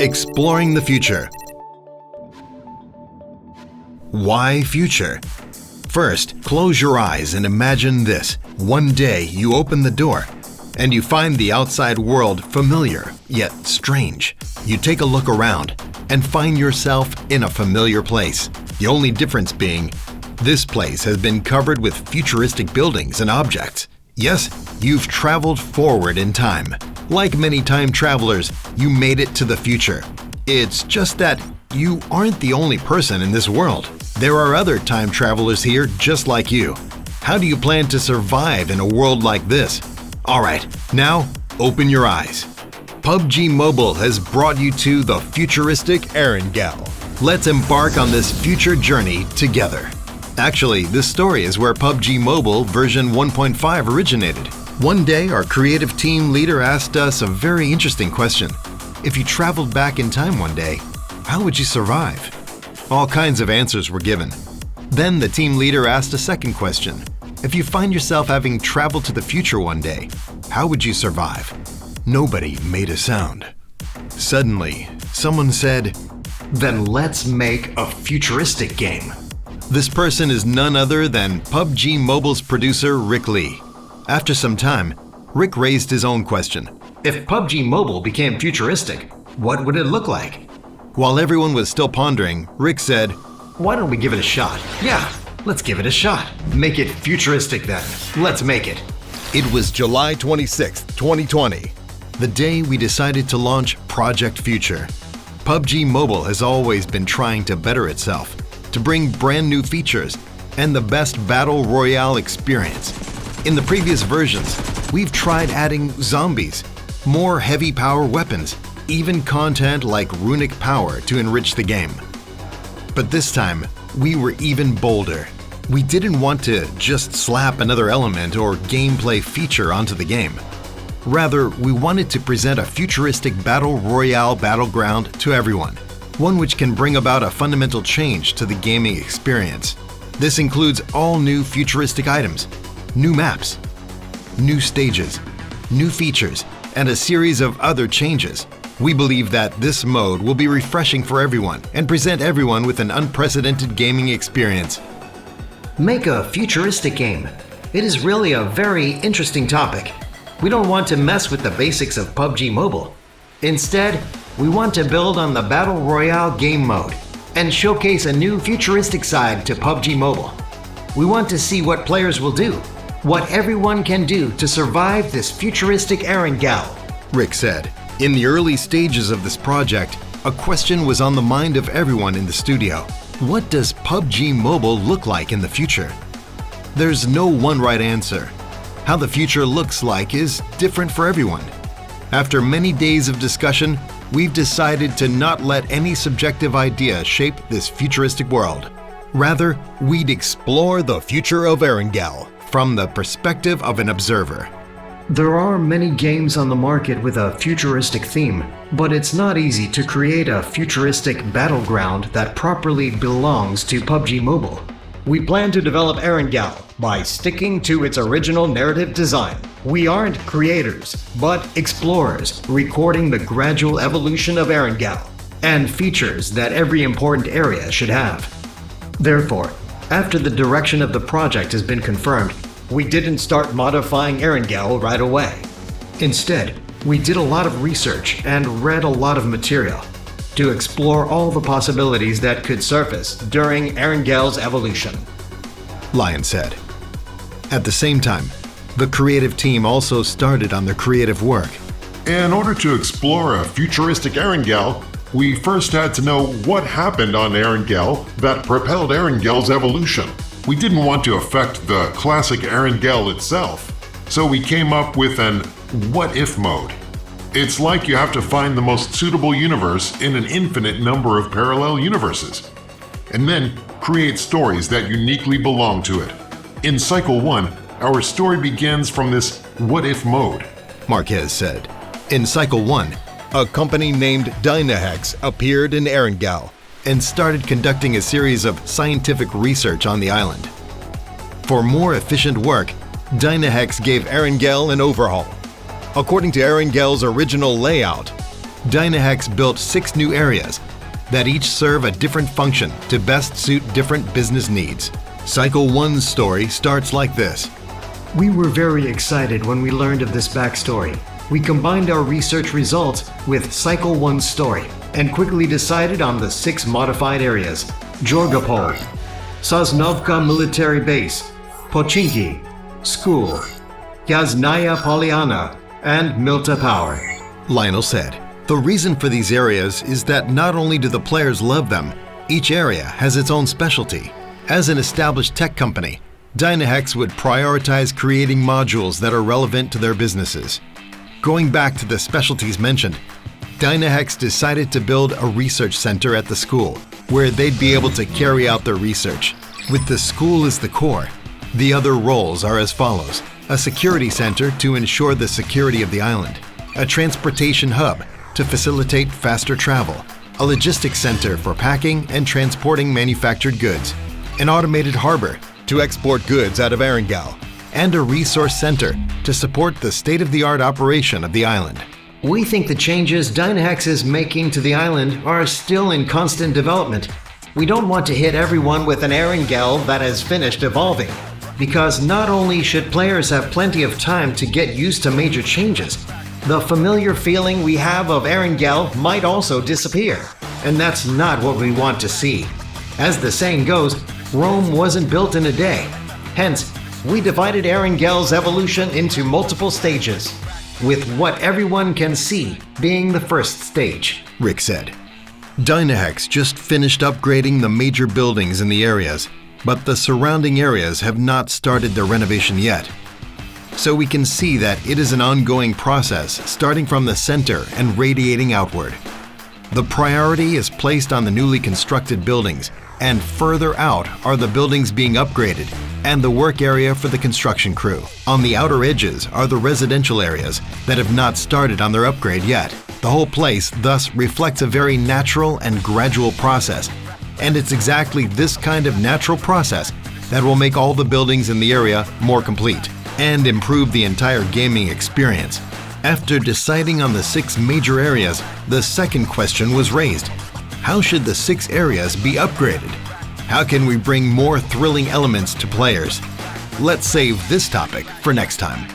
Exploring the future. Why future? First, close your eyes and imagine this. One day you open the door and you find the outside world familiar, yet strange. You take a look around and find yourself in a familiar place. The only difference being, this place has been covered with futuristic buildings and objects. Yes, you've traveled forward in time. Like many time travelers, you made it to the future. It's just that you aren't the only person in this world. There are other time travelers here just like you. How do you plan to survive in a world like this? Alright, now open your eyes. PUBG Mobile has brought you to the futuristic Erangel. Let's embark on this future journey together. Actually, this story is where PUBG Mobile version 1.5 originated. One day, our creative team leader asked us a very interesting question. If you traveled back in time one day, how would you survive? All kinds of answers were given. Then the team leader asked a second question. If you find yourself having traveled to the future one day, how would you survive? Nobody made a sound. Suddenly, someone said, "Then let's make a futuristic game." This person is none other than PUBG Mobile's producer, Rick Lee. After some time, Rick raised his own question. If PUBG Mobile became futuristic, what would it look like? While everyone was still pondering, Rick said, "Why don't we give it a shot?" "Yeah, let's give it a shot. Make it futuristic then. Let's make it." It was July 26, 2020, the day we decided to launch Project Future. PUBG Mobile has always been trying to better itself, to bring brand new features and the best battle royale experience. In the previous versions, we've tried adding zombies, more heavy power weapons, even content like runic power to enrich the game. But this time, we were even bolder. We didn't want to just slap another element or gameplay feature onto the game. Rather, we wanted to present a futuristic battle royale battleground to everyone, one which can bring about a fundamental change to the gaming experience. This includes all new futuristic items, new maps, new stages, new features, and a series of other changes. We believe that this mode will be refreshing for everyone and present everyone with an unprecedented gaming experience. Make a futuristic game. It is really a very interesting topic. We don't want to mess with the basics of PUBG Mobile. Instead, we want to build on the Battle Royale game mode and showcase a new futuristic side to PUBG Mobile. We want to see what players will do, what everyone can do to survive this futuristic Erangel, Rick said. In the early stages of this project, a question was on the mind of everyone in the studio. What does PUBG Mobile look like in the future? There's no one right answer. How the future looks like is different for everyone. After many days of discussion, we've decided to not let any subjective idea shape this futuristic world. Rather, we'd explore the future of Erangel from the perspective of an observer. There are many games on the market with a futuristic theme, but it's not easy to create a futuristic battleground that properly belongs to PUBG Mobile. We plan to develop Erangel by sticking to its original narrative design. We aren't creators, but explorers, recording the gradual evolution of Erangel and features that every important area should have. Therefore, after the direction of the project has been confirmed, we didn't start modifying Erangel right away. Instead, we did a lot of research and read a lot of material to explore all the possibilities that could surface during Erangel's evolution, Lion said. At the same time, the creative team also started on their creative work. In order to explore a futuristic Erangel, we first had to know what happened on Erangel that propelled Erangel's evolution. We didn't want to affect the classic Erangel itself, so we came up with an what-if mode. It's like you have to find the most suitable universe in an infinite number of parallel universes, and then create stories that uniquely belong to it. In Cycle 1, our story begins from this what-if mode, Marquez said. In Cycle 1, a company named DynaHex appeared in Erangel and started conducting a series of scientific research on the island. For more efficient work, DynaHex gave Erangel an overhaul. According to Erangel's original layout, DynaHex built 6 new areas that each serve a different function to best suit different business needs. Cycle 1's story starts like this. We were very excited when we learned of this backstory. We combined our research results with Cycle 1's story and quickly decided on the 6 modified areas: Jorgopol, Sosnovka Military Base, Pochinki, School, Yaznaya Polyana, and Milta Power. Lionel said. The reason for these areas is that not only do the players love them, each area has its own specialty. As an established tech company, DynaHex would prioritize creating modules that are relevant to their businesses. Going back to the specialties mentioned, DynaHex decided to build a research center at the school where they'd be able to carry out their research. With the school as the core, the other roles are as follows: a security center to ensure the security of the island, a transportation hub to facilitate faster travel, a logistics center for packing and transporting manufactured goods, an automated harbor to export goods out of Erangel, and a resource center to support the state-of-the-art operation of the island. We think the changes DynaHex is making to the island are still in constant development. We don't want to hit everyone with an Erangel that has finished evolving, because not only should players have plenty of time to get used to major changes, the familiar feeling we have of Erangel might also disappear, and that's not what we want to see. As the saying goes, Rome wasn't built in a day. Hence, we divided Erangel's evolution into multiple stages, with what everyone can see being the first stage, Rick said. DynaHex just finished upgrading the major buildings in the areas, but the surrounding areas have not started their renovation yet. So we can see that it is an ongoing process starting from the center and radiating outward. The priority is placed on the newly constructed buildings, and further out are the buildings being upgraded and the work area for the construction crew. On the outer edges are the residential areas that have not started on their upgrade yet. The whole place thus reflects a very natural and gradual process, and it's exactly this kind of natural process that will make all the buildings in the area more complete and improve the entire gaming experience. After deciding on the 6 major areas, the second question was raised. How should the 6 areas be upgraded? How can we bring more thrilling elements to players? Let's save this topic for next time.